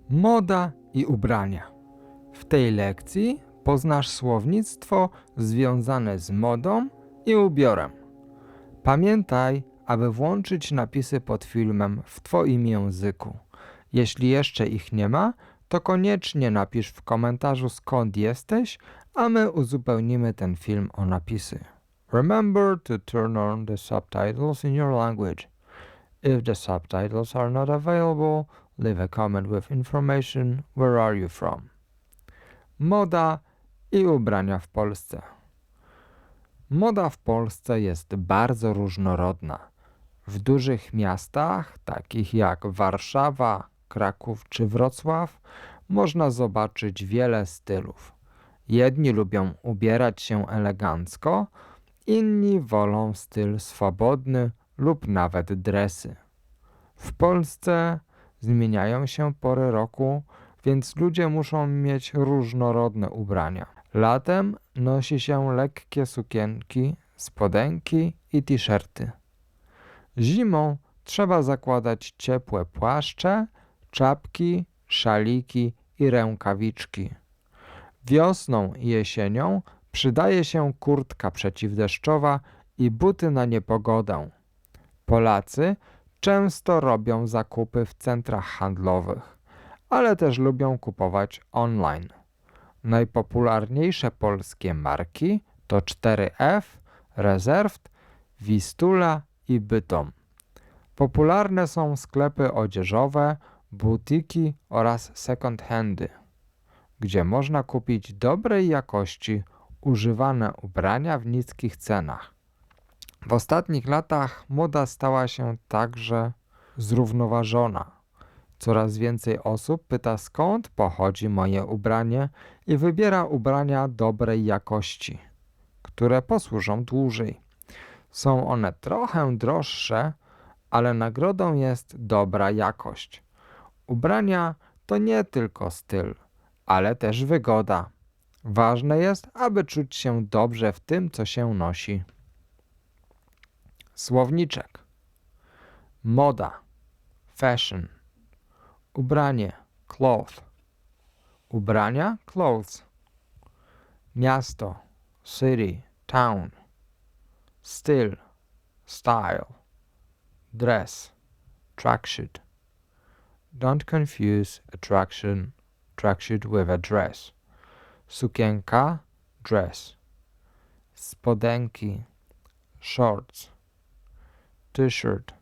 Moda i ubrania. W tej lekcji poznasz słownictwo związane z modą i ubiorem. Pamiętaj, aby włączyć napisy pod filmem w Twoim języku. Jeśli jeszcze ich nie ma, to koniecznie napisz w komentarzu skąd jesteś, a my uzupełnimy ten film o napisy. Remember to turn on the subtitles in your language. If the subtitles are not available, leave a comment with information where are you from. Moda i ubrania w Polsce. Moda w Polsce jest bardzo różnorodna. W dużych miastach, takich jak Warszawa, Kraków czy Wrocław, można zobaczyć wiele stylów. Jedni lubią ubierać się elegancko, inni wolą styl swobodny lub nawet dresy. W Polsce zmieniają się pory roku, więc ludzie muszą mieć różnorodne ubrania. Latem nosi się lekkie sukienki, spodenki i t-shirty. Zimą trzeba zakładać ciepłe płaszcze, czapki, szaliki i rękawiczki. Wiosną i jesienią przydaje się kurtka przeciwdeszczowa i buty na niepogodę. Polacy często robią zakupy w centrach handlowych, ale też lubią kupować online. Najpopularniejsze polskie marki to 4F, Reserved, Wistula i Bytom. Popularne są sklepy odzieżowe, butiki oraz second-handy, gdzie można kupić dobrej jakości używane ubrania w niskich cenach. W ostatnich latach moda stała się także zrównoważona. Coraz więcej osób pyta, skąd pochodzi moje ubranie i wybiera ubrania dobrej jakości, które posłużą dłużej. Są one trochę droższe, ale nagrodą jest dobra jakość. Ubrania to nie tylko styl, ale też wygoda. Ważne jest, aby czuć się dobrze w tym, co się nosi. Słowniczek. Moda, fashion. Ubranie, cloth. Ubrania, clothes. Miasto, city, town. Styl, style. Dress, tracksuit. Don't confuse a tracksuit with a dress. Sukienka, dress. Spodenki, shorts. T-shirt,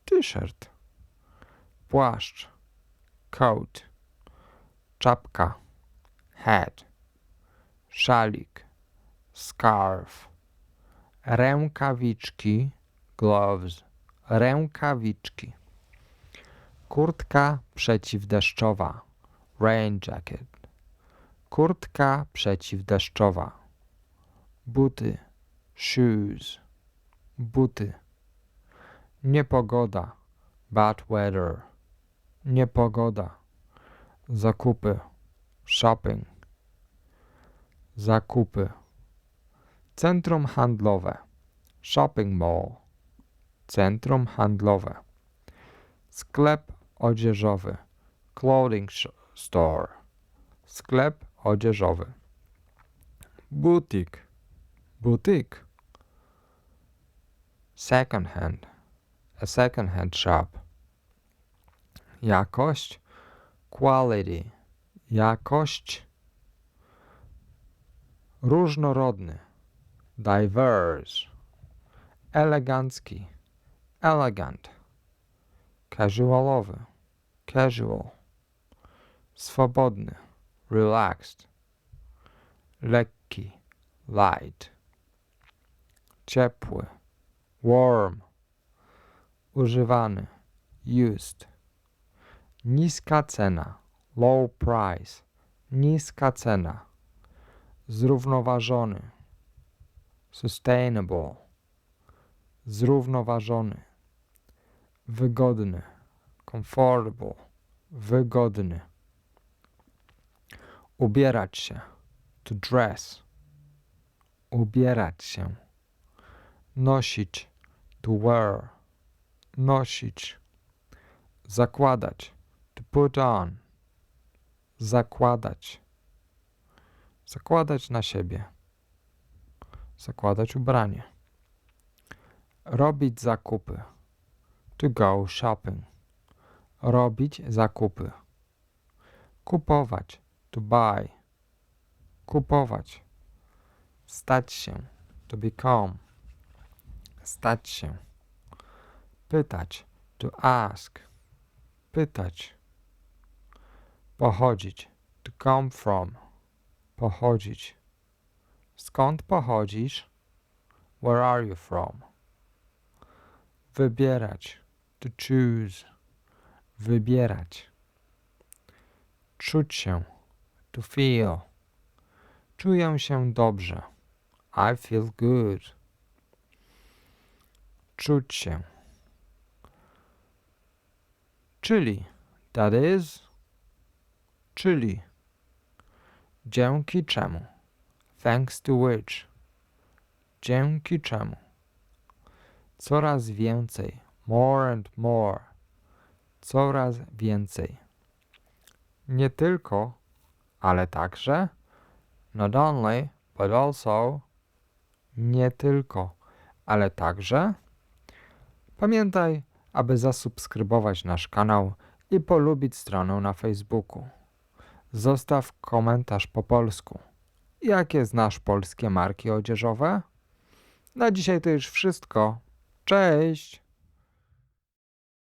t-shirt. Płaszcz, coat. Czapka, hat. Szalik, scarf. Rękawiczki, gloves. Rękawiczki. Kurtka przeciwdeszczowa, rain jacket. Kurtka przeciwdeszczowa. Buty, shoes. Buty. Niepogoda, bad weather. Niepogoda. Zakupy, shopping. Zakupy. Centrum handlowe, shopping mall. Centrum handlowe. Sklep odzieżowy, clothing store. Sklep odzieżowy. Butik, butik. Second hand, a second hand shop. Jakość, quality. Jakość. Różnorodny, diverse. Elegancki, elegant. Casualowy, casual. Swobodny, relaxed. Lekki, light. Ciepły, warm. Używany, used. Niska cena, low price. Niska cena. Zrównoważony, sustainable. Zrównoważony. Wygodny, comfortable. Wygodny. Ubierać się, to dress. Ubierać się. Nosić, to wear. Nosić. Zakładać, to put on. zakładać. Zakładać na siebie. Zakładać ubranie. Robić zakupy. To go shopping. Robić zakupy. Kupować. To buy. Kupować. Stać się. To become. Stać się. Pytać. To ask. Pytać. Pochodzić. To come from. Pochodzić. Skąd pochodzisz? Where are you from? Wybierać. To choose. Wybierać. Czuć się. To feel. Czuję się dobrze. I feel good. Czuć się. Czyli. That is. Czyli. Dzięki czemu. Thanks to which. Dzięki czemu. Coraz więcej. More and more. Coraz więcej. Nie tylko, ale także. Not only, but also. Nie tylko, ale także. Pamiętaj, aby zasubskrybować nasz kanał i polubić stronę na Facebooku. Zostaw komentarz po polsku. Jakie znasz polskie marki odzieżowe? Na dzisiaj to już wszystko. Cześć!